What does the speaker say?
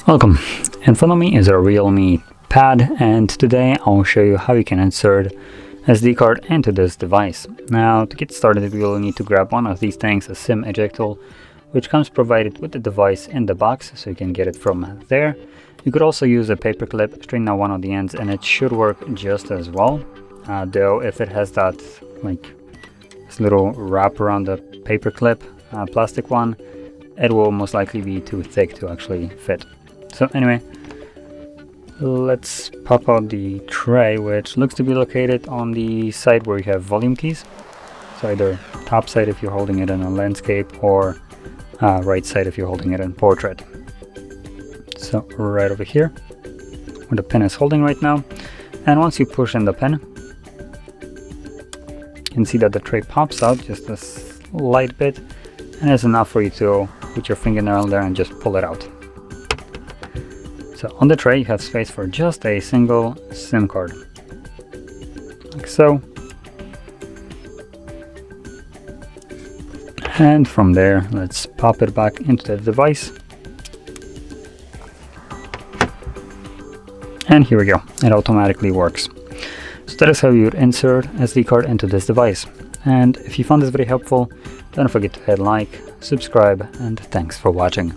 Welcome. In front of me is a Realme Pad, and today I'll show you how you can insert SD card into this device. Now, to get started, we will need to grab one of these things, a SIM ejector, which comes provided with the device in the box, so you can get it from there. You could also use a paper clip, straighten out one of the ends, and it should work just as well. Though if it has that this little wrap around the paper clip, plastic one, it will most likely be too thick to actually fit. So anyway, let's pop out the tray, which looks to be located on the side where you have volume keys. So either top side if you're holding it in a landscape, or right side if you're holding it in portrait. So right over here, where the pin is holding right now. And once you push in the pin, you can see that the tray pops out just a slight bit, and it's enough for you to put your fingernail there and just pull it out. So on the tray you have space for just a single SIM card, like so. And from there, let's pop it back into the device. And here we go, it automatically works. So that is how you would insert SD card into this device. And if you found this very helpful, don't forget to hit like, subscribe, and thanks for watching.